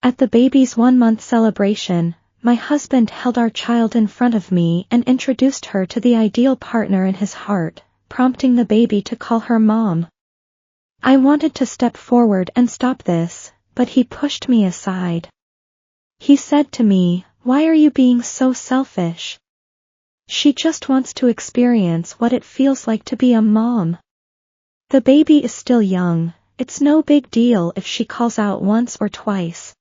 At the baby's 1-month celebration, my husband held our child in front of me and introduced her to the ideal partner in his heart, prompting the baby to call her mom. I wanted to step forward and stop this, but he pushed me aside. He said to me, "Why are you being so selfish? She just wants to experience what it feels like to be a mom. The baby is still young, it's no big deal if she calls out once or twice."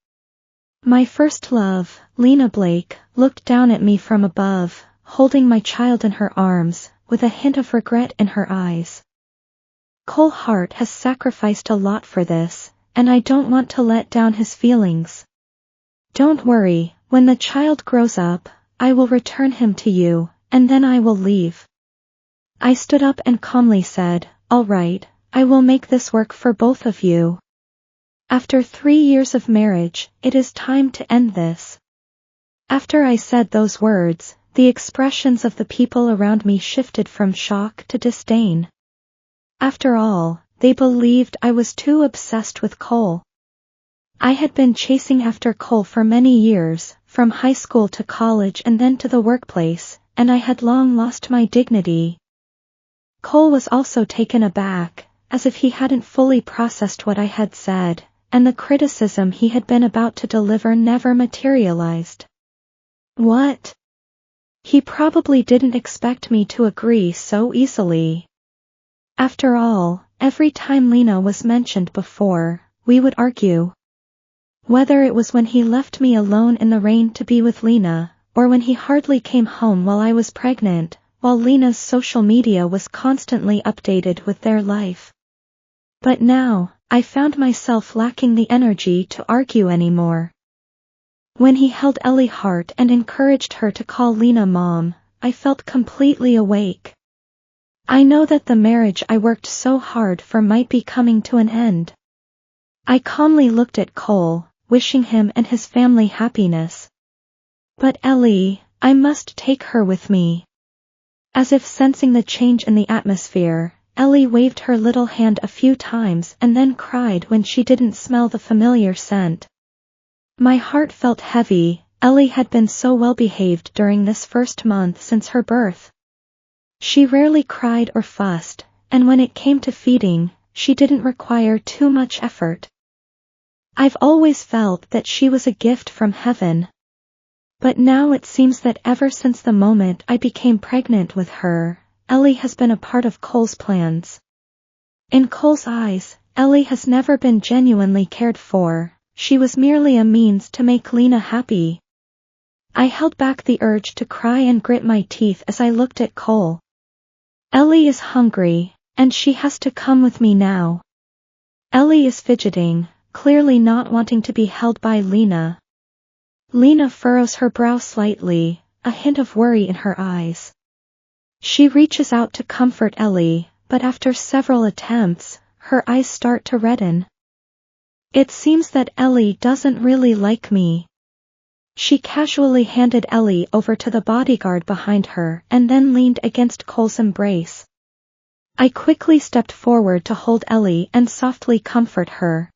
My first love, Lena Blake, looked down at me from above, holding my child in her arms, with a hint of regret in her eyes. Cole Hart has sacrificed a lot for this, and I don't want to let down his feelings. Don't worry, when the child grows up, I will return him to you, and then I will leave. I stood up and calmly said, "All right, I will make this work for both of you. After 3 years of marriage, it is time to end this." After I said those words, the expressions of the people around me shifted from shock to disdain. After all, they believed I was too obsessed with Cole. I had been chasing after Cole for many years, from high school to college and then to the workplace, and I had long lost my dignity. Cole was also taken aback, as if he hadn't fully processed what I had said, and the criticism he had been about to deliver never materialized. What? He probably didn't expect me to agree so easily. After all, every time Lena was mentioned before, we would argue. Whether it was when he left me alone in the rain to be with Lena, or when he hardly came home while I was pregnant, while Lena's social media was constantly updated with their life. But now, I found myself lacking the energy to argue anymore. When he held Ellie Hart and encouraged her to call Lena mom, I felt completely awake. I know that the marriage I worked so hard for might be coming to an end. I calmly looked at Cole, wishing him and his family happiness. "But Ellie, I must take her with me." As if sensing the change in the atmosphere, Ellie waved her little hand a few times and then cried when she didn't smell the familiar scent. My heart felt heavy. Ellie had been so well behaved during this first month since her birth. She rarely cried or fussed, and when it came to feeding, she didn't require too much effort. I've always felt that she was a gift from heaven. But now it seems that ever since the moment I became pregnant with her, Ellie has been a part of Cole's plans. In Cole's eyes, Ellie has never been genuinely cared for, she was merely a means to make Lena happy. I held back the urge to cry and grit my teeth as I looked at Cole. Ellie is hungry, and she has to come with me now. Ellie is fidgeting, clearly not wanting to be held by Lena. Lena furrows her brow slightly, a hint of worry in her eyes. She reaches out to comfort Ellie, but after several attempts, her eyes start to redden. It seems that Ellie doesn't really like me. She casually handed Ellie over to the bodyguard behind her and then leaned against Cole's embrace. I quickly stepped forward to hold Ellie and softly comfort her.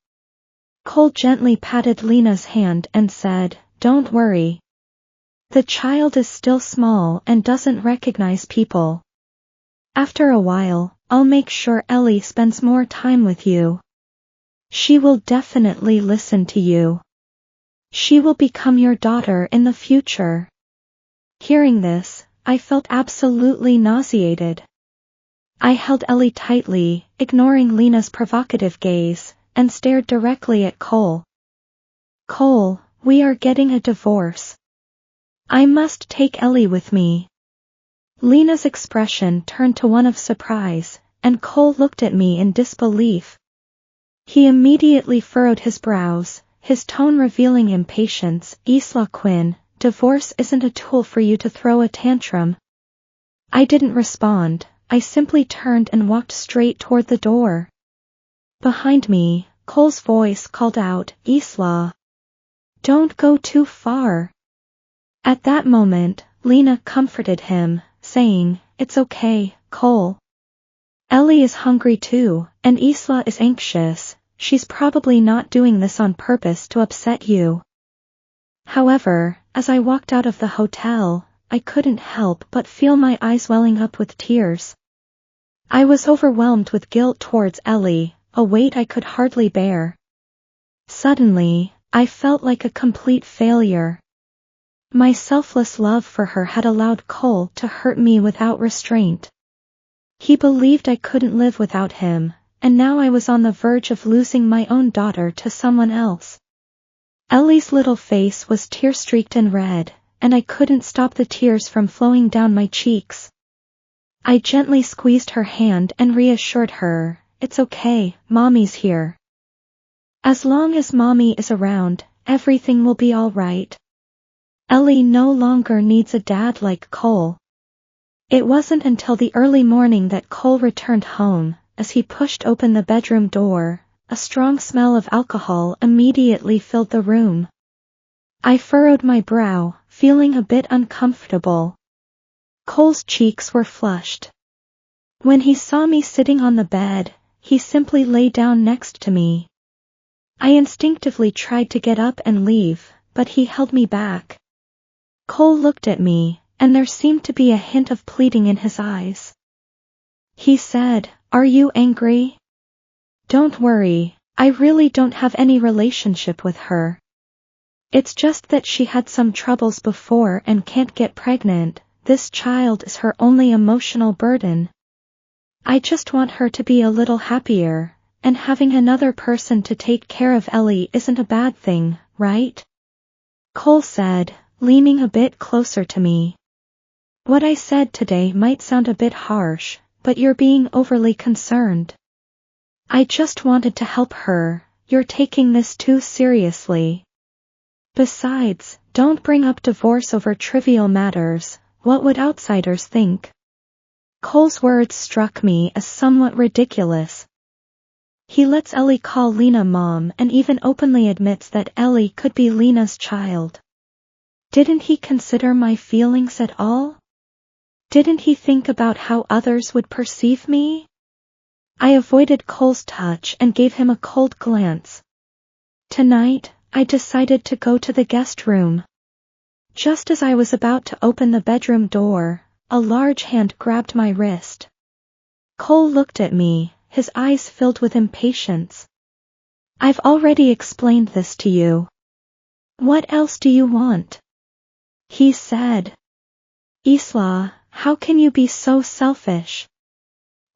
Cole gently patted Lena's hand and said, "Don't worry. The child is still small and doesn't recognize people. After a while, I'll make sure Ellie spends more time with you. She will definitely listen to you. She will become your daughter in the future." Hearing this, I felt absolutely nauseated. I held Ellie tightly, ignoring Lena's provocative gaze, and stared directly at Cole. "Cole, we are getting a divorce. I must take Ellie with me." Lena's expression turned to one of surprise, and Cole looked at me in disbelief. He immediately furrowed his brows, his tone revealing impatience. "Isla Quinn, divorce isn't a tool for you to throw a tantrum." I didn't respond, I simply turned and walked straight toward the door. Behind me, Cole's voice called out, "Isla, don't go too far." At that moment, Lena comforted him, saying, "It's okay, Cole. Ellie is hungry too, and Isla is anxious. she's probably not doing this on purpose to upset you. However, as I walked out of the hotel, I couldn't help but feel my eyes welling up with tears. I was overwhelmed with guilt towards Ellie, a weight I could hardly bear. Suddenly, I felt like a complete failure. My selfless love for her had allowed Cole to hurt me without restraint. He believed I couldn't live without him, and now I was on the verge of losing my own daughter to someone else. Ellie's little face was tear-streaked and red, and I couldn't stop the tears from flowing down my cheeks. I gently squeezed her hand and reassured her, "It's okay, Mommy's here. As long as Mommy is around, everything will be all right. Ellie no longer needs a dad like Cole." It wasn't until the early morning that Cole returned home. As he pushed open the bedroom door, a strong smell of alcohol immediately filled the room. I furrowed my brow, feeling a bit uncomfortable. Cole's cheeks were flushed. When he saw me sitting on the bed, he simply lay down next to me. I instinctively tried to get up and leave, but he held me back. Cole looked at me, and there seemed to be a hint of pleading in his eyes. He said, "Are you angry? Don't worry, I really don't have any relationship with her. It's just that she had some troubles before and can't get pregnant. This child is her only emotional burden. I just want her to be a little happier, and having another person to take care of Ellie isn't a bad thing, right?" Cole said, leaning a bit closer to me. "What I said today might sound a bit harsh, but you're being overly concerned. I just wanted to help her. You're taking this too seriously. Besides, don't bring up divorce over trivial matters. What would outsiders think?" Cole's words struck me as somewhat ridiculous. He lets Ellie call Lena Mom and even openly admits that Ellie could be Lena's child. Didn't he consider my feelings at all? Didn't he think about how others would perceive me? I avoided Cole's touch and gave him a cold glance. Tonight, I decided to go to the guest room. Just as I was about to open the bedroom door, a large hand grabbed my wrist. Cole looked at me, his eyes filled with impatience. "I've already explained this to you. What else do you want?" he said. "Isla, how can you be so selfish?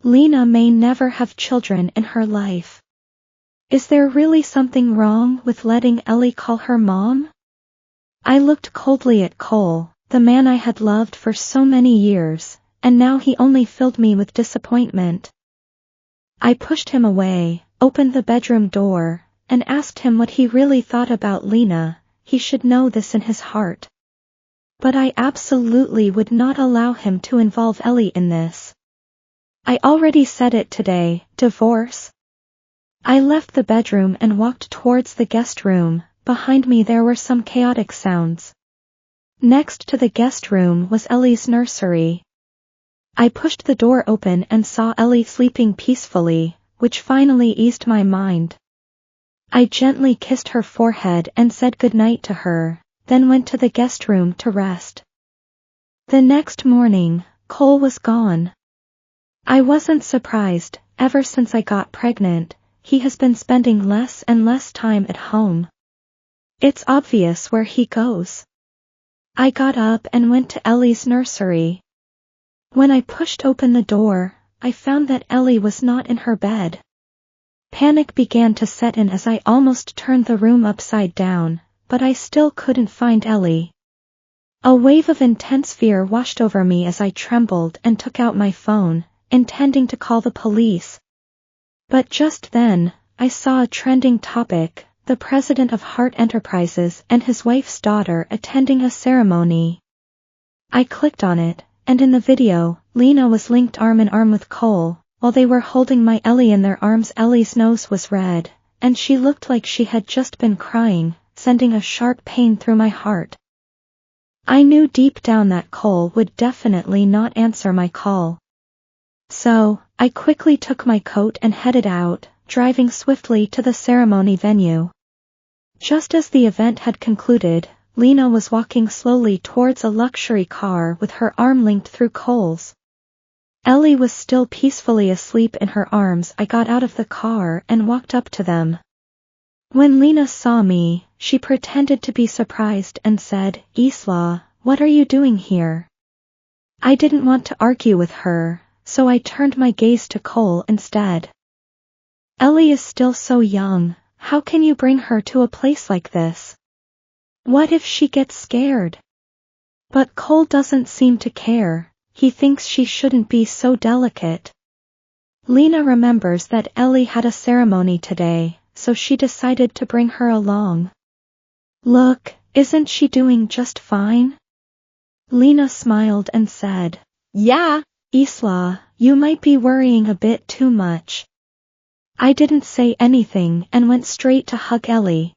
Lena may never have children in her life. Is there really something wrong with letting Ellie call her mom?" I looked coldly at Cole, the man I had loved for so many years, and now he only filled me with disappointment. I pushed him away, opened the bedroom door, and asked him what he really thought about Lena. He should know this in his heart. But I absolutely would not allow him to involve Ellie in this. I already said it today, divorce. I left the bedroom and walked towards the guest room. Behind me there were some chaotic sounds. Next to the guest room was Ellie's nursery. I pushed the door open and saw Ellie sleeping peacefully, which finally eased my mind. I gently kissed her forehead and said goodnight to her, then went to the guest room to rest. The next morning, Cole was gone. I wasn't surprised. Ever since I got pregnant, he has been spending less and less time at home. It's obvious where he goes. I got up and went to Ellie's nursery. When I pushed open the door, I found that Ellie was not in her bed. Panic began to set in as I almost turned the room upside down, but I still couldn't find Ellie. A wave of intense fear washed over me as I trembled and took out my phone, intending to call the police. But just then, I saw a trending topic: the president of Hart Enterprises and his wife's daughter attending a ceremony. I clicked on it, and in the video, Lena was linked arm in arm with Cole. While they were holding my Ellie in their arms, Ellie's nose was red, and she looked like she had just been crying, sending a sharp pain through my heart. I knew deep down that Cole would definitely not answer my call. So, I quickly took my coat and headed out, driving swiftly to the ceremony venue. Just as the event had concluded, Lena was walking slowly towards a luxury car with her arm linked through Cole's. Ellie was still peacefully asleep in her arms. I got out of the car and walked up to them. When Lena saw me, she pretended to be surprised and said, "Isla, what are you doing here?" I didn't want to argue with her, so I turned my gaze to Cole instead. "Ellie is still so young, how can you bring her to a place like this? What if she gets scared?" But Cole doesn't seem to care, he thinks she shouldn't be so delicate. Lena remembers that Ellie had a ceremony today, so she decided to bring her along. "Look, isn't she doing just fine?" Lena smiled and said, "Yeah, Isla, you might be worrying a bit too much." I didn't say anything and went straight to hug Ellie.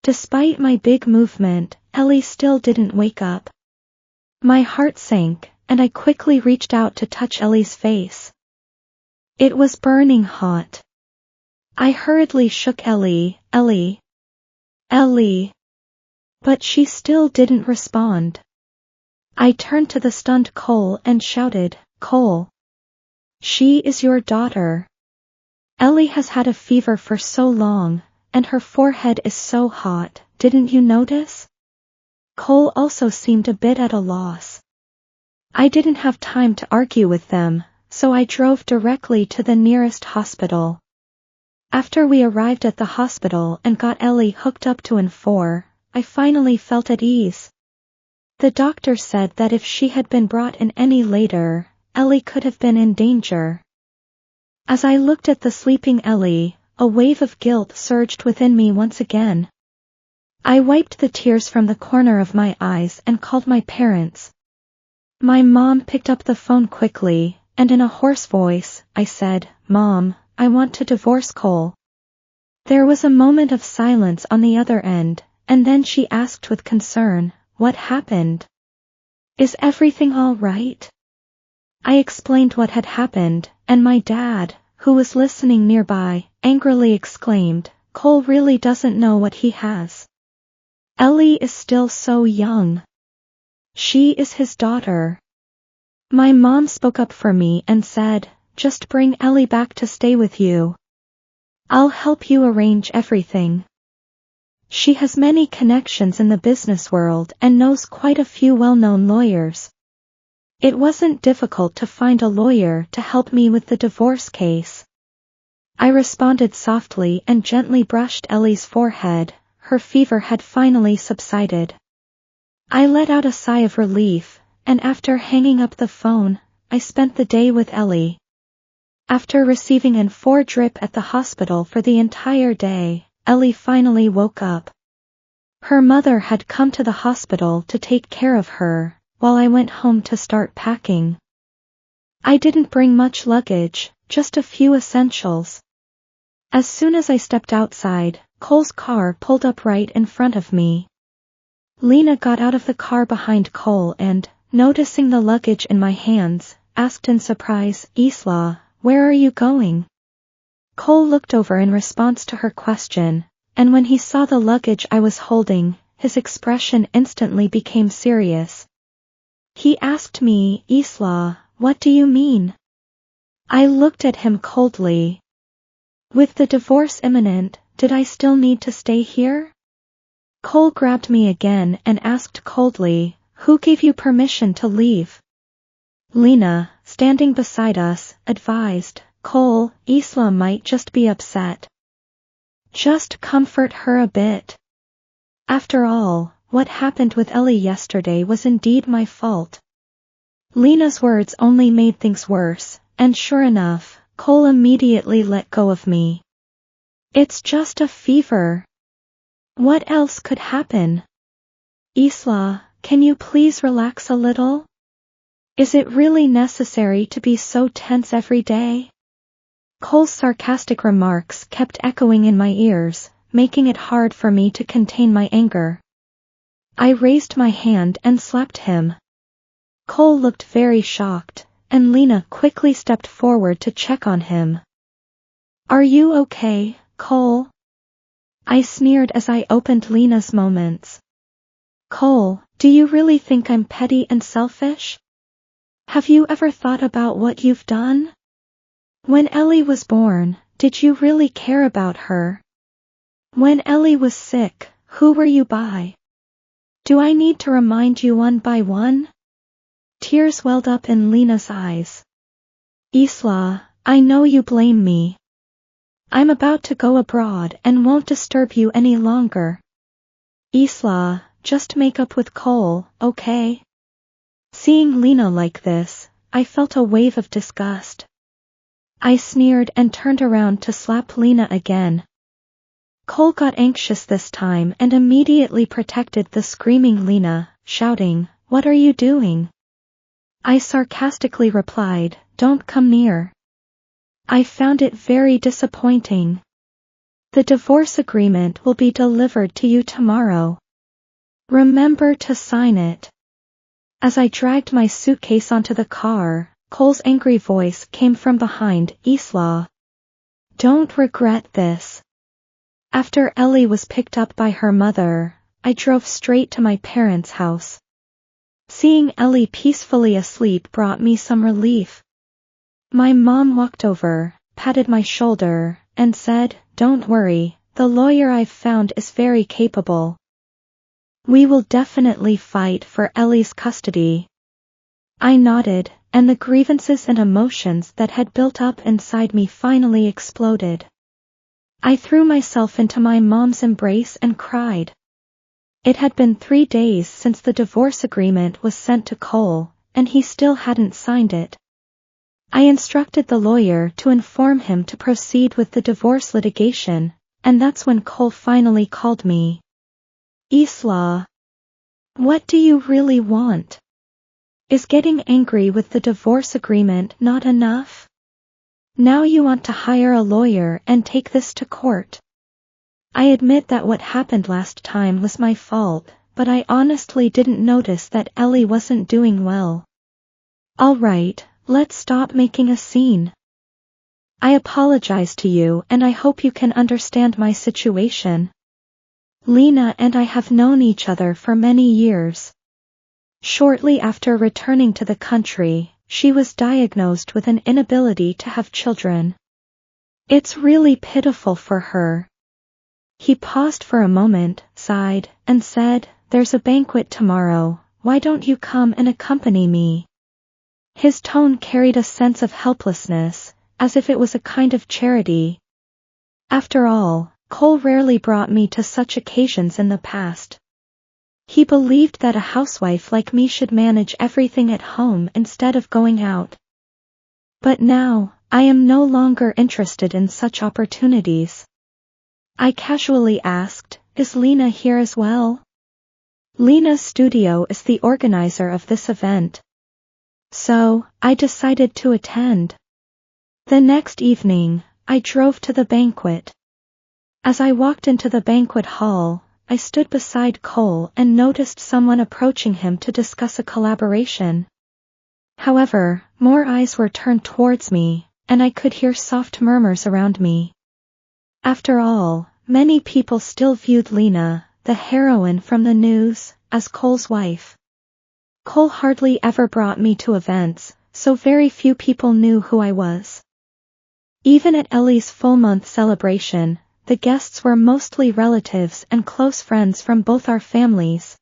Despite my big movement, Ellie still didn't wake up. My heart sank, and I quickly reached out to touch Ellie's face. It was burning hot. I hurriedly shook Ellie, "Ellie, Ellie," but she still didn't respond. I turned to the stunned Cole and shouted, "Cole, she is your daughter. Ellie has had a fever for so long, and her forehead is so hot, didn't you notice?" Cole also seemed a bit at a loss. I didn't have time to argue with them, so I drove directly to the nearest hospital. After we arrived at the hospital and got Ellie hooked up to N4, I finally felt at ease. The doctor said that if she had been brought in any later, Ellie could have been in danger. As I looked at the sleeping Ellie, a wave of guilt surged within me once again. I wiped the tears from the corner of my eyes and called my parents. My mom picked up the phone quickly, and in a hoarse voice, I said, "Mom, I want to divorce Cole." There was a moment of silence on the other end, and then she asked with concern, "What happened? Is everything all right?" I explained what had happened, and my dad, who was listening nearby, angrily exclaimed, "Cole really doesn't know what he has. Ellie is still so young. She is his daughter." My mom spoke up for me and said, "Just bring Ellie back to stay with you. I'll help you arrange everything. She has many connections in the business world and knows quite a few well-known lawyers." It wasn't difficult to find a lawyer to help me with the divorce case. I responded softly and gently brushed Ellie's forehead. Her fever had finally subsided. I let out a sigh of relief, and after hanging up the phone, I spent the day with Ellie. After receiving N4 drip at the hospital for the entire day, Ellie finally woke up. Her mother had come to the hospital to take care of her, while I went home to start packing. I didn't bring much luggage, just a few essentials. As soon as I stepped outside, Cole's car pulled up right in front of me. Lena got out of the car behind Cole and, noticing the luggage in my hands, asked in surprise, "Isla, where are you going?" Cole looked over in response to her question, and when he saw the luggage I was holding, his expression instantly became serious. He asked me, "Isla, what do you mean?" I looked at him coldly. With the divorce imminent, did I still need to stay here? Cole grabbed me again and asked coldly, "Who gave you permission to leave?" Lena, standing beside us, advised, "Cole, Isla might just be upset. Just comfort her a bit. After all, what happened with Ellie yesterday was indeed my fault." Lena's words only made things worse, and sure enough, Cole immediately let go of me. "It's just a fever. What else could happen? Isla, can you please relax a little? Is it really necessary to be so tense every day?" Cole's sarcastic remarks kept echoing in my ears, making it hard for me to contain my anger. I raised my hand and slapped him. Cole looked very shocked, and Lena quickly stepped forward to check on him. Are you okay, Cole? I sneered as I opened Lena's Moments. Cole, do you really think I'm petty and selfish? Have you ever thought about what you've done? When Ellie was born, did you really care about her? When Ellie was sick, who were you by? Do I need to remind you one by one? Tears welled up in Lena's eyes. Isla, I know you blame me. I'm about to go abroad and won't disturb you any longer. Isla, just make up with Cole, okay? Seeing Lena like this, I felt a wave of disgust. I sneered and turned around to slap Lena again. Cole got anxious this time and immediately protected the screaming Lena, shouting, "What are you doing?" I sarcastically replied, "Don't come near." I found it very disappointing. The divorce agreement will be delivered to you tomorrow. Remember to sign it. As I dragged my suitcase onto the car, Cole's angry voice came from behind. Isla, don't regret this. After Ellie was picked up by her mother, I drove straight to my parents' house. Seeing Ellie peacefully asleep brought me some relief. My mom walked over, patted my shoulder, and said, "Don't worry, the lawyer I've found is very capable. We will definitely fight for Ellie's custody." I nodded, and the grievances and emotions that had built up inside me finally exploded. I threw myself into my mom's embrace and cried. It had been 3 days since the divorce agreement was sent to Cole, and he still hadn't signed it. I instructed the lawyer to inform him to proceed with the divorce litigation, and that's when Cole finally called me. Isla, what do you really want? Is getting angry with the divorce agreement not enough? Now you want to hire a lawyer and take this to court. I admit that what happened last time was my fault, but I honestly didn't notice that Ellie wasn't doing well. All right, let's stop making a scene. I apologize to you and I hope you can understand my situation. Lena and I have known each other for many years. Shortly after returning to the country, she was diagnosed with an inability to have children. It's really pitiful for her. He paused for a moment, sighed, and said, "There's a banquet tomorrow, why don't you come and accompany me?" His tone carried a sense of helplessness, as if it was a kind of charity. After all, Cole rarely brought me to such occasions in the past. He believed that a housewife like me should manage everything at home instead of going out. But now, I am no longer interested in such opportunities. I casually asked, "Is Lena here as well?" Lena's studio is the organizer of this event. So, I decided to attend. The next evening, I drove to the banquet. As I walked into the banquet hall, I stood beside Cole and noticed someone approaching him to discuss a collaboration. However, more eyes were turned towards me, and I could hear soft murmurs around me. After all, many people still viewed Lena, the heroine from the news, as Cole's wife. Cole hardly ever brought me to events, so very few people knew who I was. Even at Ellie's full-month celebration, the guests were mostly relatives and close friends from both our families.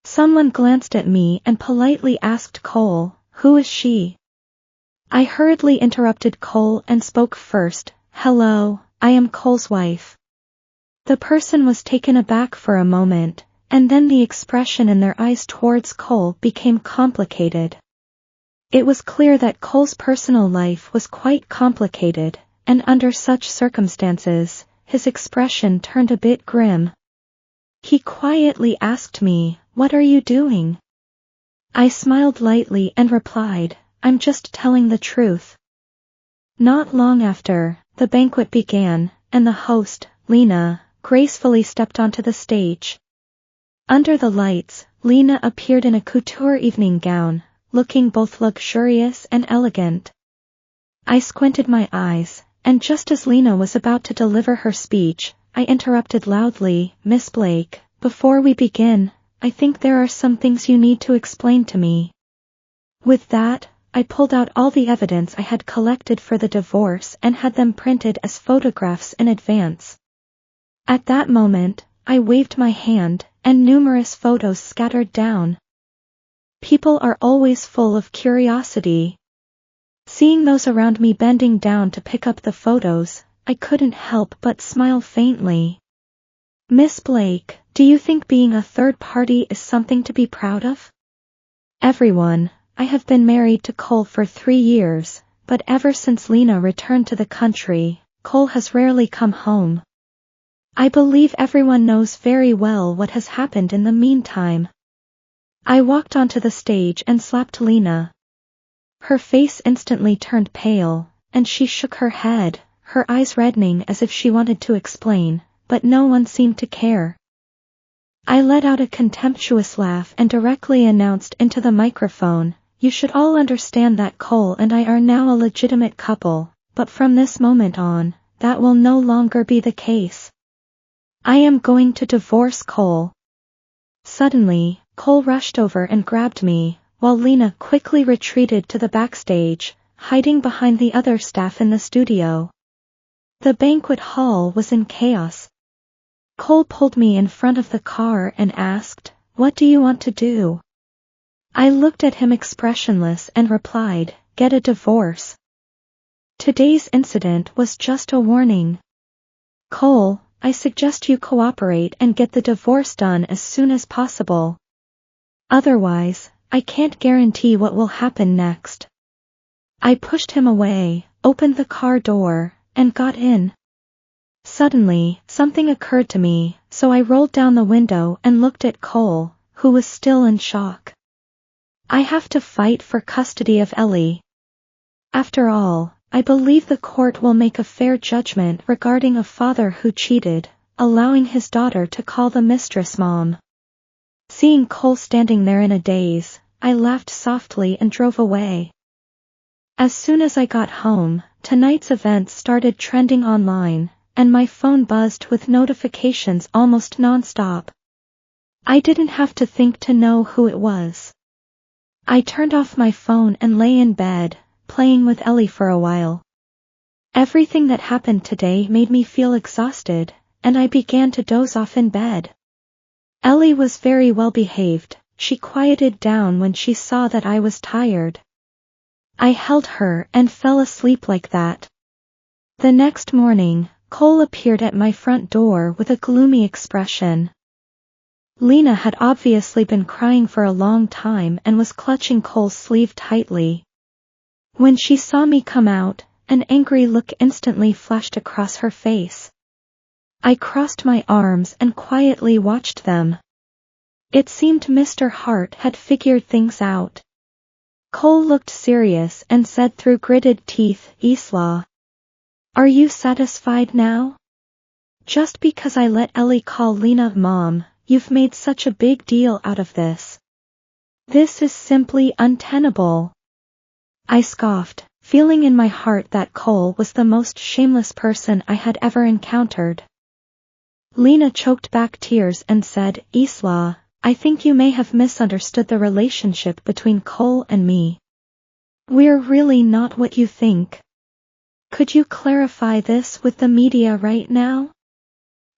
Someone glanced at me and politely asked Cole, "Who is she?" I hurriedly interrupted Cole and spoke first, "Hello, I am Cole's wife." The person was taken aback for a moment, and then the expression in their eyes towards Cole became complicated. It was clear that Cole's personal life was quite complicated, and under such circumstances, his expression turned a bit grim. He quietly asked me, "What are you doing?" I smiled lightly and replied, "I'm just telling the truth." Not long after, the banquet began, and the host, Lena, gracefully stepped onto the stage. Under the lights, Lena appeared in a couture evening gown, looking both luxurious and elegant. I squinted my eyes, and just as Lena was about to deliver her speech, I interrupted loudly, "Miss Blake, before we begin, I think there are some things you need to explain to me." With that, I pulled out all the evidence I had collected for the divorce and had them printed as photographs in advance. At that moment, I waved my hand, and numerous photos scattered down. People are always full of curiosity. Seeing those around me bending down to pick up the photos, I couldn't help but smile faintly. "Miss Blake, do you think being a third party is something to be proud of?" "Everyone, I have been married to Cole for 3 years, but ever since Lena returned to the country, Cole has rarely come home. I believe everyone knows very well what has happened in the meantime." I walked onto the stage and slapped Lena. Her face instantly turned pale, and she shook her head, her eyes reddening as if she wanted to explain, but no one seemed to care. I let out a contemptuous laugh and directly announced into the microphone, "You should all understand that Cole and I are now a legitimate couple, but from this moment on, that will no longer be the case. I am going to divorce Cole." Suddenly, Cole rushed over and grabbed me, while Lena quickly retreated to the backstage, hiding behind the other staff in the studio. The banquet hall was in chaos. Cole pulled me in front of the car and asked, "What do you want to do?" I looked at him expressionless and replied, "Get a divorce." Today's incident was just a warning. "Cole, I suggest you cooperate and get the divorce done as soon as possible. Otherwise, I can't guarantee what will happen next." I pushed him away, opened the car door, and got in. Suddenly, something occurred to me, so I rolled down the window and looked at Cole, who was still in shock. I have to fight for custody of Ellie. After all, I believe the court will make a fair judgment regarding a father who cheated, allowing his daughter to call the mistress mom. Seeing Cole standing there in a daze, I laughed softly and drove away. As soon as I got home, tonight's events started trending online, and my phone buzzed with notifications almost non-stop. I didn't have to think to know who it was. I turned off my phone and lay in bed, playing with Ellie for a while. Everything that happened today made me feel exhausted, and I began to doze off in bed. Ellie was very well behaved. She quieted down when she saw that I was tired. I held her and fell asleep like that. The next morning, Cole appeared at my front door with a gloomy expression. Lena had obviously been crying for a long time and was clutching Cole's sleeve tightly. When she saw me come out, an angry look instantly flashed across her face. I crossed my arms and quietly watched them. It seemed Mr. Hart had figured things out. Cole looked serious and said through gritted teeth, "Isla, are you satisfied now? Just because I let Ellie call Lena mom, you've made such a big deal out of this. This is simply untenable." I scoffed, feeling in my heart that Cole was the most shameless person I had ever encountered. Lena choked back tears and said, "Isla, I think you may have misunderstood the relationship between Cole and me. We're really not what you think. Could you clarify this with the media right now?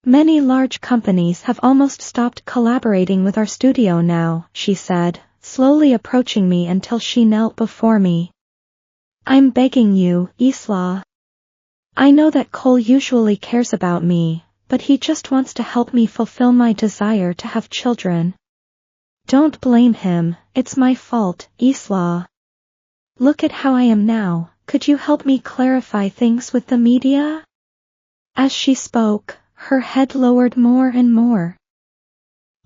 Many large companies have almost stopped collaborating with our studio now," she said, slowly approaching me until she knelt before me. "I'm begging you, Isla. I know that Cole usually cares about me, but he just wants to help me fulfill my desire to have children. Don't blame him, it's my fault, Isla. Look at how I am now, could you help me clarify things with the media?" As she spoke, her head lowered more and more.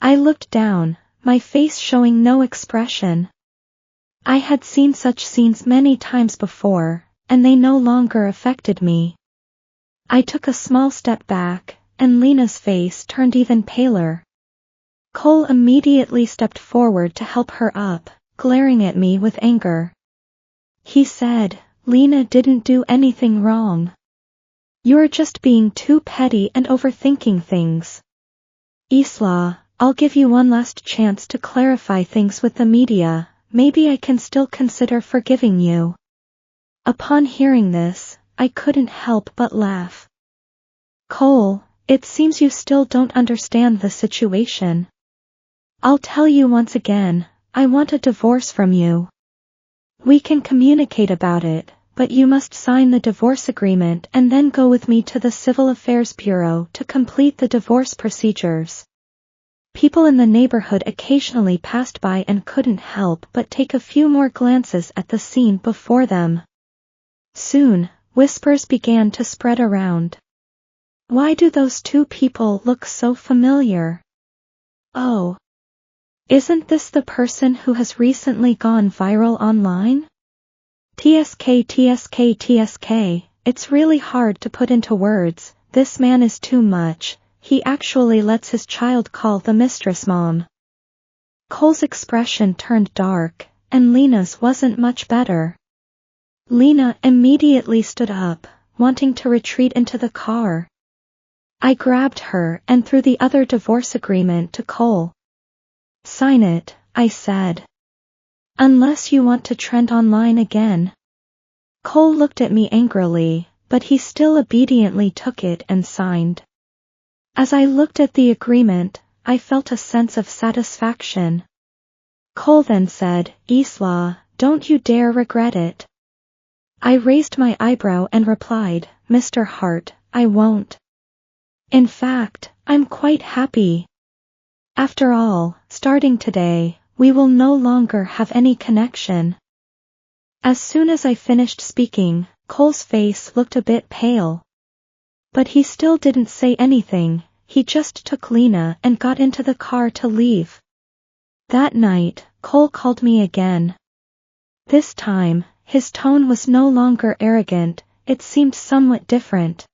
I looked down, my face showing no expression. I had seen such scenes many times before, and they no longer affected me. I took a small step back, and Lena's face turned even paler. Cole immediately stepped forward to help her up, glaring at me with anger. He said, "Lena didn't do anything wrong. You're just being too petty and overthinking things. Isla, I'll give you one last chance to clarify things with the media. Maybe I can still consider forgiving you. Upon hearing this, I couldn't help but laugh. Cole, it seems you still don't understand the situation. I'll tell you once again, I want a divorce from you. We can communicate about it, but you must sign the divorce agreement and then go with me to the Civil Affairs Bureau to complete the divorce procedures. People in the neighborhood occasionally passed by and couldn't help but take a few more glances at the scene before them. Soon, whispers began to spread around. Why do those two people look so familiar? Oh. Isn't this the person who has recently gone viral online? TSK, it's really hard to put into words. This man is too much. He actually lets his child call the mistress mom. Cole's expression turned dark, and Lena's wasn't much better. Lena immediately stood up, wanting to retreat into the car. I grabbed her and threw the other divorce agreement to Cole. Sign it, I said. Unless you want to trend online again. Cole looked at me angrily, but he still obediently took it and signed. As I looked at the agreement, I felt a sense of satisfaction. Cole then said, Isla, don't you dare regret it. I raised my eyebrow and replied, Mr. Hart, I won't. In fact, I'm quite happy. After all, starting today, we will no longer have any connection. As soon as I finished speaking, Cole's face looked a bit pale. But he still didn't say anything, he just took Lena and got into the car to leave. That night, Cole called me again. This time, his tone was no longer arrogant, it seemed somewhat different.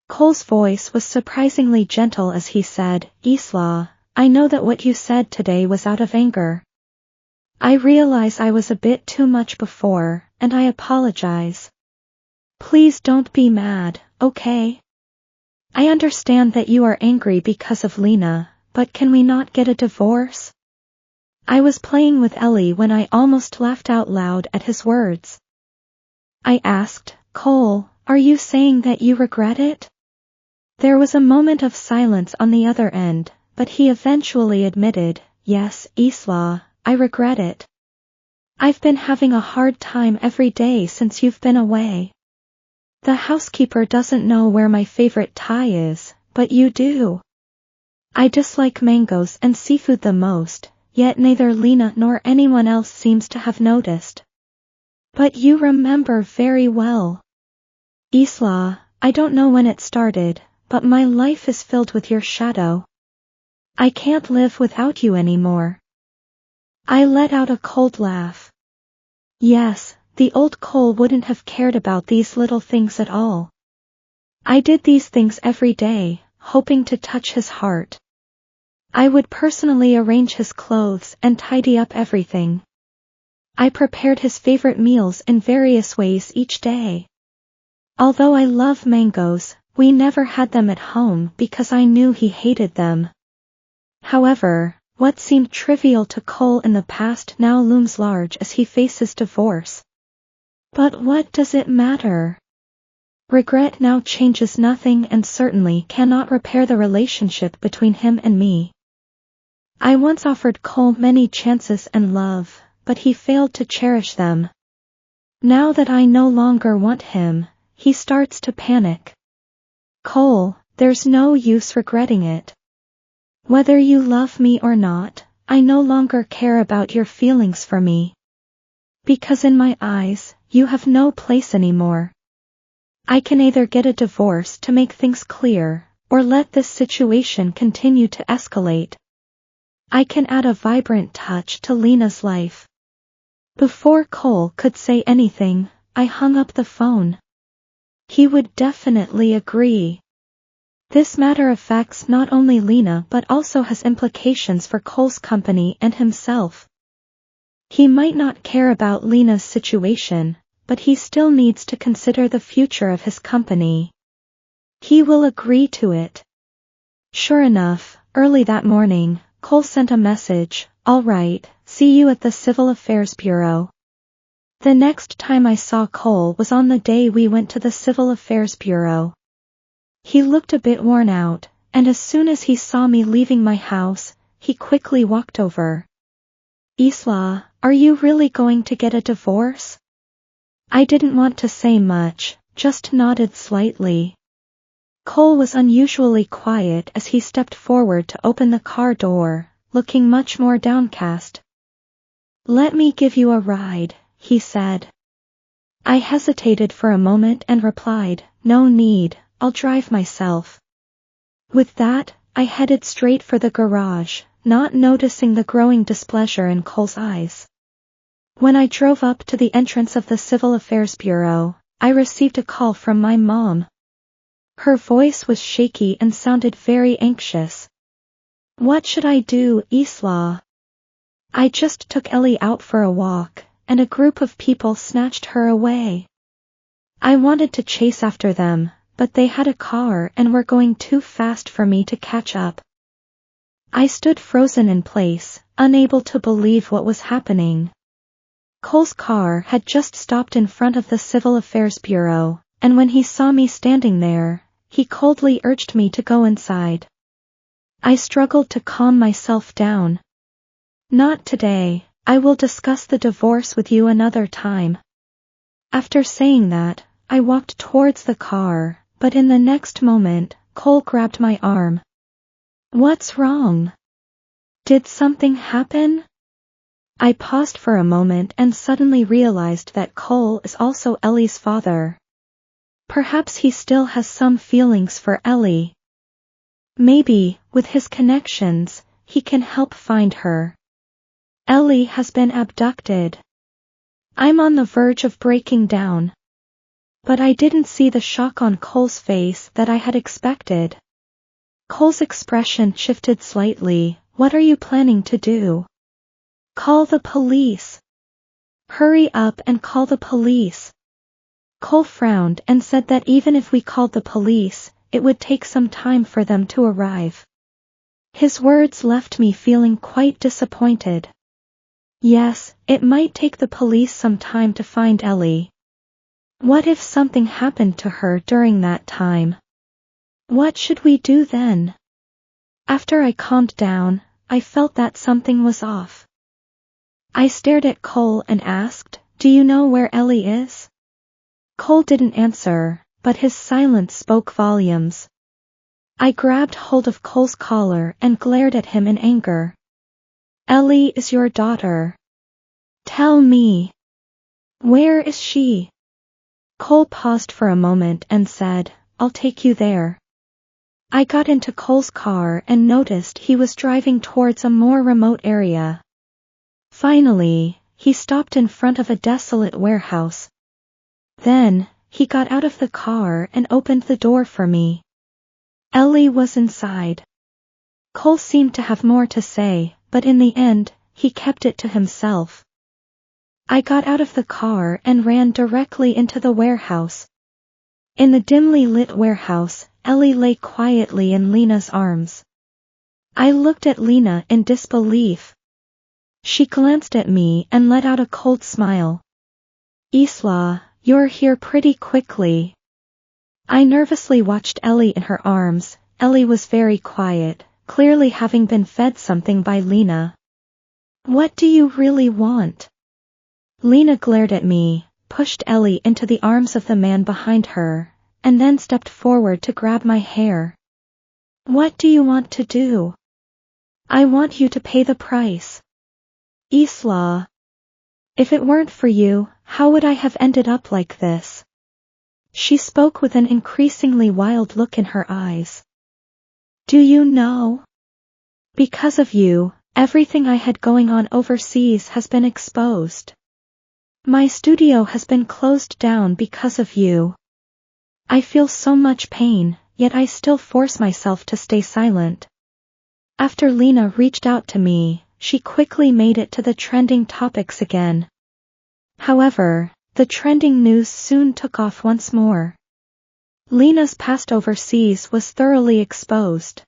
Cole's voice was surprisingly gentle as he said, Isla, I know that what you said today was out of anger. I realize I was a bit too much before, and I apologize. Please don't be mad, okay? I understand that you are angry because of Lena, but can we not get a divorce? I was playing with Ellie when I almost laughed out loud at his words. I asked, Cole, are you saying that you regret it? There was a moment of silence on the other end, but he eventually admitted, yes, Isla, I regret it. I've been having a hard time every day since you've been away. The housekeeper doesn't know where my favorite Thai is, but you do. I dislike mangoes and seafood the most, yet neither Lena nor anyone else seems to have noticed. But you remember very well. Isla, I don't know when it started, but my life is filled with your shadow. I can't live without you anymore. I let out a cold laugh. Yes, the old Cole wouldn't have cared about these little things at all. I did these things every day, hoping to touch his heart. I would personally arrange his clothes and tidy up everything. I prepared his favorite meals in various ways each day. Although I love mangoes, we never had them at home because I knew he hated them. However, what seemed trivial to Cole in the past now looms large as he faces divorce. But what does it matter? Regret now changes nothing and certainly cannot repair the relationship between him and me. I once offered Cole many chances and love, but he failed to cherish them. Now that I no longer want him, he starts to panic. Cole, there's no use regretting it. Whether you love me or not, I no longer care about your feelings for me. Because in my eyes, you have no place anymore. I can either get a divorce to make things clear, or let this situation continue to escalate. I can add a vibrant touch to Lena's life. Before Cole could say anything, I hung up the phone. He would definitely agree. This matter affects not only Lena but also has implications for Cole's company and himself. He might not care about Lena's situation, but he still needs to consider the future of his company. He will agree to it. Sure enough, early that morning, Cole sent a message, "All right, see you at the Civil Affairs Bureau." The next time I saw Cole was on the day we went to the Civil Affairs Bureau. He looked a bit worn out, and as soon as he saw me leaving my house, he quickly walked over. "Isla, are you really going to get a divorce?" I didn't want to say much, just nodded slightly. Cole was unusually quiet as he stepped forward to open the car door, looking much more downcast. "Let me give you a ride," he said. I hesitated for a moment and replied, "No need, I'll drive myself." With that, I headed straight for the garage, not noticing the growing displeasure in Cole's eyes. When I drove up to the entrance of the Civil Affairs Bureau, I received a call from my mom. Her voice was shaky and sounded very anxious. "What should I do, Isla?" "I just took Ellie out for a walk, and a group of people snatched her away. I wanted to chase after them, but they had a car and were going too fast for me to catch up." I stood frozen in place, unable to believe what was happening. Cole's car had just stopped in front of the Civil Affairs Bureau, and when he saw me standing there, he coldly urged me to go inside. I struggled to calm myself down. "Not today, I will discuss the divorce with you another time." After saying that, I walked towards the car, but in the next moment, Cole grabbed my arm. "What's wrong? Did something happen?" I paused for a moment and suddenly realized that Cole is also Ellie's father. Perhaps he still has some feelings for Ellie. Maybe, with his connections, he can help find her. Ellie has been abducted. I'm on the verge of breaking down. But I didn't see the shock on Cole's face that I had expected. Cole's expression shifted slightly. "What are you planning to do?" "Call the police." "Hurry up and call the police." Cole frowned and said that even if we called the police, it would take some time for them to arrive. His words left me feeling quite disappointed. Yes, it might take the police some time to find Ellie. What if something happened to her during that time? What should we do then? After I calmed down, I felt that something was off. I stared at Cole and asked, "Do you know where Ellie is?" Cole didn't answer, but his silence spoke volumes. I grabbed hold of Cole's collar and glared at him in anger. "Ellie is your daughter. Tell me. Where is she?" Cole paused for a moment and said, "I'll take you there." I got into Cole's car and noticed he was driving towards a more remote area. Finally, he stopped in front of a desolate warehouse. Then, he got out of the car and opened the door for me. Ellie was inside. Cole seemed to have more to say, but in the end, he kept it to himself. I got out of the car and ran directly into the warehouse. In the dimly lit warehouse, Ellie lay quietly in Lena's arms. I looked at Lena in disbelief. She glanced at me and let out a cold smile. "Isla, you're here pretty quickly." I nervously watched Ellie in her arms. Ellie was very quiet, clearly having been fed something by Lena. "What do you really want?" Lena glared at me, pushed Ellie into the arms of the man behind her, and then stepped forward to grab my hair. "What do you want to do?" "I want you to pay the price. Isla. If it weren't for you, how would I have ended up like this?" She spoke with an increasingly wild look in her eyes. "Do you know? Because of you, everything I had going on overseas has been exposed. My studio has been closed down because of you. I feel so much pain, yet I still force myself to stay silent." After Lena reached out to me, she quickly made it to the trending topics again. However, the trending news soon took off once more. Lena's past overseas was thoroughly exposed.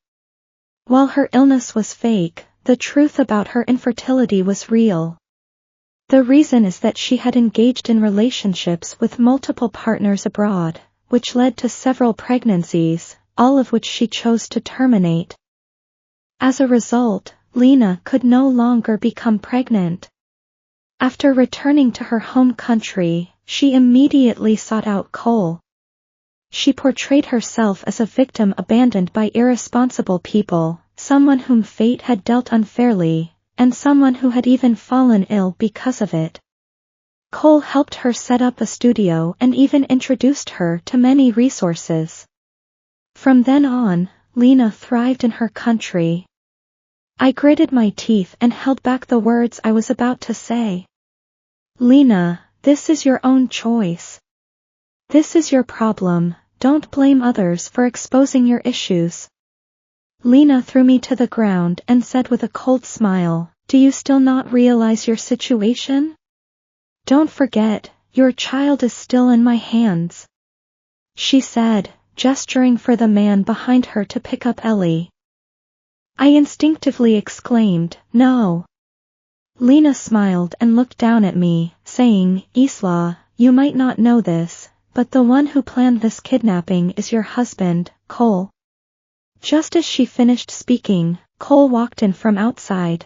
While her illness was fake, the truth about her infertility was real. The reason is that she had engaged in relationships with multiple partners abroad, which led to several pregnancies, all of which she chose to terminate. As a result, Lena could no longer become pregnant. After returning to her home country, she immediately sought out Cole. She portrayed herself as a victim abandoned by irresponsible people, someone whom fate had dealt unfairly, and someone who had even fallen ill because of it. Cole helped her set up a studio and even introduced her to many resources. From then on, Lena thrived in her country. I gritted my teeth and held back the words I was about to say. Lena, this is your own choice. This is your problem, don't blame others for exposing your issues. Lena threw me to the ground and said with a cold smile, do you still not realize your situation? Don't forget, your child is still in my hands. She said, gesturing for the man behind her to pick up Ellie. I instinctively exclaimed, no. Lena smiled and looked down at me, saying, Isla, you might not know this, but the one who planned this kidnapping is your husband, Cole. Just as she finished speaking, Cole walked in from outside.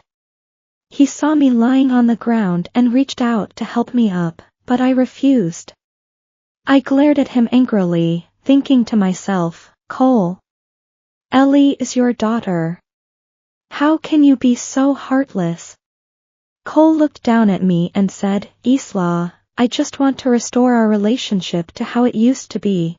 He saw me lying on the ground and reached out to help me up, but I refused. I glared at him angrily, thinking to myself, Cole, Ellie is your daughter. How can you be so heartless? Cole looked down at me and said, Isla, I just want to restore our relationship to how it used to be.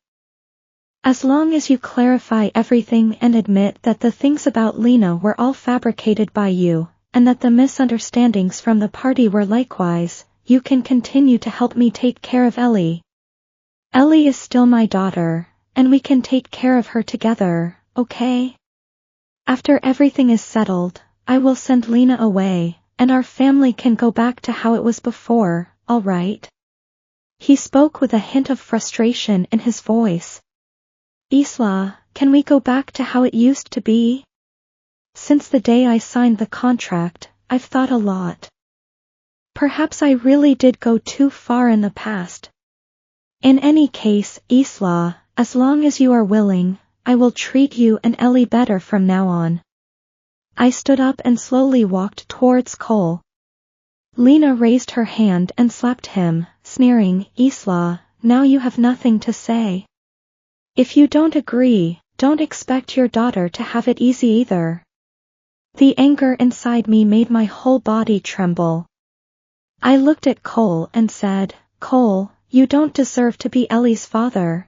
As long as you clarify everything and admit that the things about Lena were all fabricated by you, and that the misunderstandings from the party were likewise, you can continue to help me take care of Ellie. Ellie is still my daughter, and we can take care of her together, okay? After everything is settled, I will send Lena away, and our family can go back to how it was before, all right? He spoke with a hint of frustration in his voice. Isla, can we go back to how it used to be? Since the day I signed the contract, I've thought a lot. Perhaps I really did go too far in the past. In any case, Isla, as long as you are willing, I will treat you and Ellie better from now on. I stood up and slowly walked towards Cole. Lena raised her hand and slapped him, sneering, Isla, now you have nothing to say. If you don't agree, don't expect your daughter to have it easy either. The anger inside me made my whole body tremble. I looked at Cole and said, Cole, you don't deserve to be Ellie's father.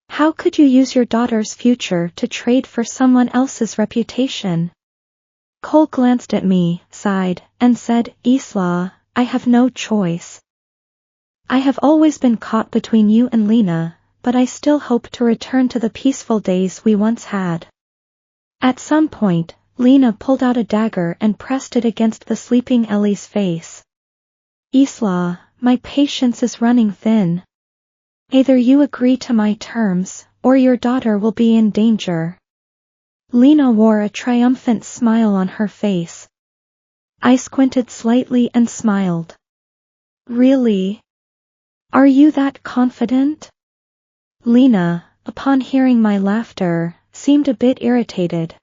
How could you use your daughter's future to trade for someone else's reputation? Cole glanced at me, sighed, and said, Isla, I have no choice. I have always been caught between you and Lena, but I still hope to return to the peaceful days we once had. At some point, Lena pulled out a dagger and pressed it against the sleeping Ellie's face. Isla, my patience is running thin. Either you agree to my terms, or your daughter will be in danger. Lena wore a triumphant smile on her face. I squinted slightly and smiled. Really? Are you that confident? Lena, upon hearing my laughter, seemed a bit irritated.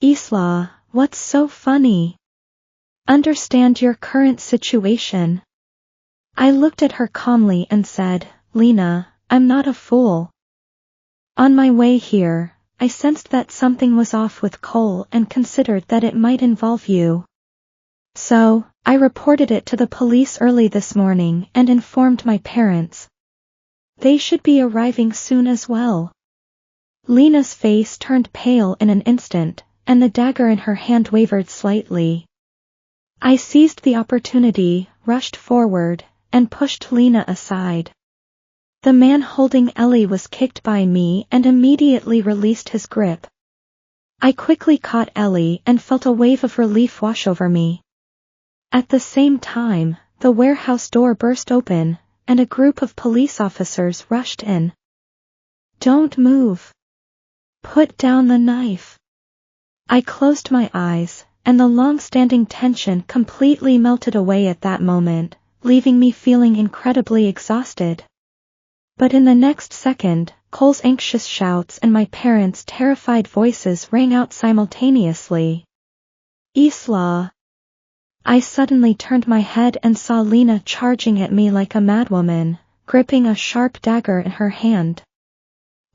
Isla, what's so funny? Understand your current situation. I looked at her calmly and said, Lena, I'm not a fool. On my way here, I sensed that something was off with Cole and considered that it might involve you. So, I reported it to the police early this morning and informed my parents. They should be arriving soon as well. Lena's face turned pale in an instant, and the dagger in her hand wavered slightly. I seized the opportunity, rushed forward, and pushed Lena aside. The man holding Ellie was kicked by me and immediately released his grip. I quickly caught Ellie and felt a wave of relief wash over me. At the same time, the warehouse door burst open, and a group of police officers rushed in. Don't move. Put down the knife. I closed my eyes, and the long-standing tension completely melted away at that moment, leaving me feeling incredibly exhausted. But in the next second, Cole's anxious shouts and my parents' terrified voices rang out simultaneously. Isla! I suddenly turned my head and saw Lena charging at me like a madwoman, gripping a sharp dagger in her hand.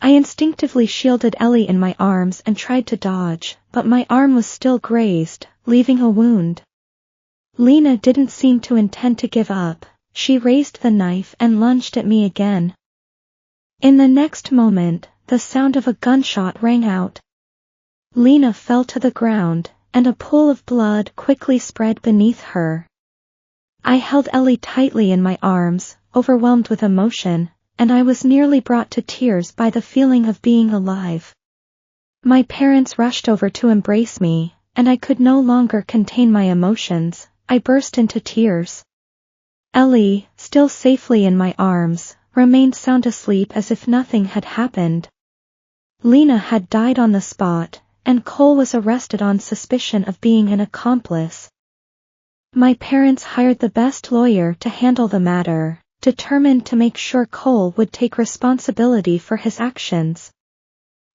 I instinctively shielded Ellie in my arms and tried to dodge, but my arm was still grazed, leaving a wound. Lena didn't seem to intend to give up. She raised the knife and lunged at me again. In the next moment, the sound of a gunshot rang out. Lena fell to the ground, and a pool of blood quickly spread beneath her. I held Ellie tightly in my arms, overwhelmed with emotion, and I was nearly brought to tears by the feeling of being alive. My parents rushed over to embrace me, and I could no longer contain my emotions. I burst into tears. Ellie, still safely in my arms, remained sound asleep as if nothing had happened. Lena had died on the spot, and Cole was arrested on suspicion of being an accomplice. My parents hired the best lawyer to handle the matter, determined to make sure Cole would take responsibility for his actions.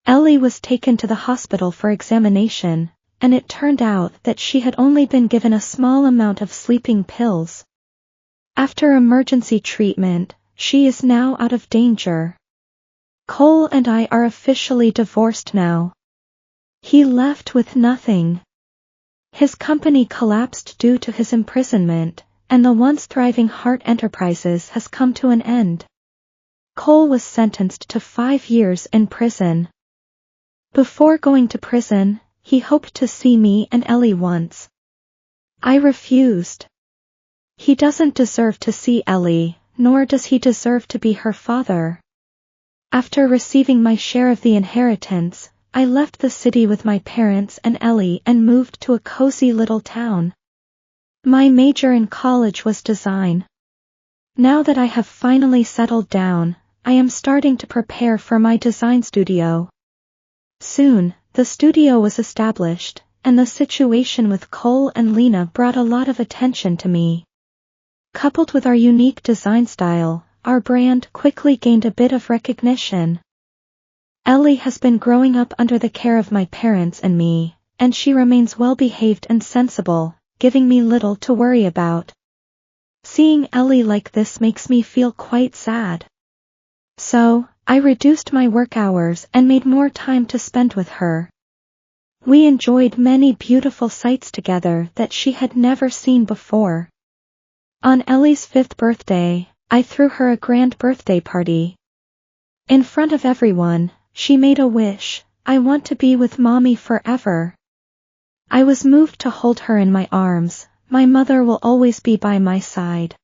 Ellie was taken to the hospital for examination, and it turned out that she had only been given a small amount of sleeping pills. After emergency treatment, she is now out of danger. Cole and I are officially divorced now. He left with nothing. His company collapsed due to his imprisonment, and the once thriving Hart Enterprises has come to an end. Cole was sentenced to 5 years in prison. Before going to prison, he hoped to see me and Ellie once. I refused. He doesn't deserve to see Ellie, nor does he deserve to be her father. After receiving my share of the inheritance, I left the city with my parents and Ellie and moved to a cozy little town. My major in college was design. Now that I have finally settled down, I am starting to prepare for my design studio. Soon, the studio was established, and the situation with Cole and Lena brought a lot of attention to me. Coupled with our unique design style, our brand quickly gained a bit of recognition. Ellie has been growing up under the care of my parents and me, and she remains well-behaved and sensible, giving me little to worry about. Seeing Ellie like this makes me feel quite sad. So, I reduced my work hours and made more time to spend with her. We enjoyed many beautiful sights together that she had never seen before. On Ellie's 5th birthday, I threw her a grand birthday party. In front of everyone, she made a wish: I want to be with Mommy forever. I was moved to hold her in my arms. My mother will always be by my side.